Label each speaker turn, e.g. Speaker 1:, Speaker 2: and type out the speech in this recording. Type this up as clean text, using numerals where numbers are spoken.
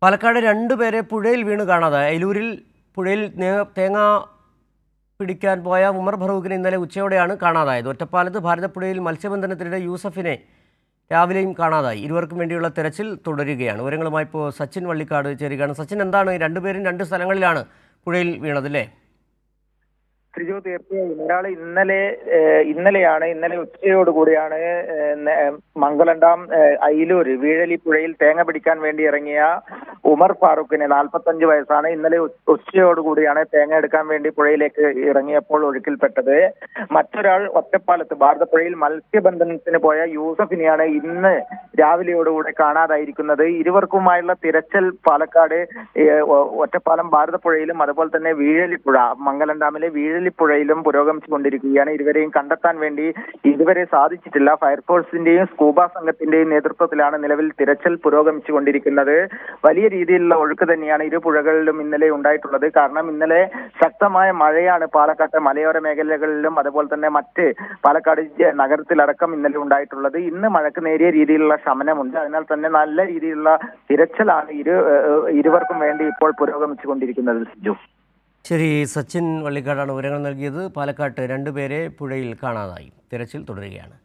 Speaker 1: പാലക്കാട് രണ്ടുപേരെ പുഴയിൽ വീണ് കാണാതായി. അയലൂരിൽ പുഴയിൽ തേങ്ങ പിടിക്കാൻ പോയ ഉമർ ഫറൂഖിനെ ഇന്നലെ ഉച്ചയോടെയാണ് കാണാതായത്. ഒറ്റപ്പാലത്ത് ഭാരതപ്പുഴയിൽ മത്സ്യബന്ധനത്തിനിടെ യൂസഫിനെ രാവിലെയും കാണാതായി. ഇരുവർക്കും വേണ്ടിയുള്ള തെരച്ചിൽ തുടരുകയാണ്. വിവരങ്ങളുമായി ഇപ്പോൾ സച്ചിൻ വള്ളിക്കാട് ചേരുകയാണ്. സച്ചിൻ, എന്താണ് രണ്ടുപേരും രണ്ട് സ്ഥലങ്ങളിലാണ് പുഴയിൽ വീണതല്ലേ?
Speaker 2: ശ്രീജു, തീർച്ചയായും ഒരാൾ ഇന്നലെ ഉച്ചയോടുകൂടിയാണ് മംഗലം ഡാം അയിലൂർ വീഴലി പുഴയിൽ തേങ്ങ പിടിക്കാൻ വേണ്ടി ഇറങ്ങിയ ഉമർ ഫാറൂഖിന് 45 വയസ്സാണ്. ഇന്നലെ ഉച്ചയോടുകൂടിയാണ് തേങ്ങ എടുക്കാൻ വേണ്ടി പുഴയിലേക്ക് ഇറങ്ങിയപ്പോൾ ഒഴുക്കിൽപ്പെട്ടത്. മറ്റൊരാൾ ഒറ്റപ്പാലത്ത് ഭാരതപ്പുഴയിൽ മത്സ്യബന്ധനത്തിന് പോയ യൂസഫിനെയാണ് ഇന്ന് രാവിലെയോടുകൂടെ കാണാതായിരിക്കുന്നത്. ഇരുവർക്കുമായുള്ള തിരച്ചിൽ പാലക്കാട് ഒറ്റപ്പാലം ഭാരതപ്പുഴയിലും അതുപോലെ തന്നെ വീഴലിപ്പുഴ മംഗലം ഡാമിലെ വീഴലിപ്പുഴയിലും പുരോഗമിച്ചുകൊണ്ടിരിക്കുകയാണ്. ഇരുവരെയും കണ്ടെത്താൻ വേണ്ടി ഇതുവരെ സാധിച്ചിട്ടില്ല. ഫയർഫോഴ്സിന്റെയും സ്കൂബ സംഘത്തിന്റെയും നേതൃത്വത്തിലാണ് നിലവിൽ തിരച്ചിൽ പുരോഗമിച്ചുകൊണ്ടിരിക്കുന്നത്. വലിയ രീതിയിലുള്ള ഒഴുക്ക് തന്നെയാണ് ഇരു പുഴകളിലും ഇന്നലെ ഉണ്ടായിട്ടുള്ളത്. കാരണം ഇന്നലെ ശക്തമായ മഴയാണ് പാലക്കാട്ടെ മലയോര മേഖലകളിലും അതുപോലെ തന്നെ മറ്റ് പാലക്കാട് നഗരത്തിലടക്കം ഇന്നലെ ഉണ്ടായിട്ടുള്ളത്. ഇന്ന് മഴയ്ക്ക് നേരിയ രീതിയിലുള്ള ശമനമുണ്ട്. അതിനാൽ തന്നെ നല്ല രീതിയിലുള്ള തിരച്ചിലാണ് ഇരുവർക്കും വേണ്ടി ഇപ്പോൾ പുരോഗമിച്ചുകൊണ്ടിരിക്കുന്നത്. സിജു,
Speaker 1: ശരി. സച്ചിൻ വള്ളിക്കാടാണ് വിവരങ്ങൾ നൽകിയത്. പാലക്കാട്ട് രണ്ടുപേരെ പുഴയിൽ കാണാതായി. തിരച്ചിൽ തുടരുകയാണ്.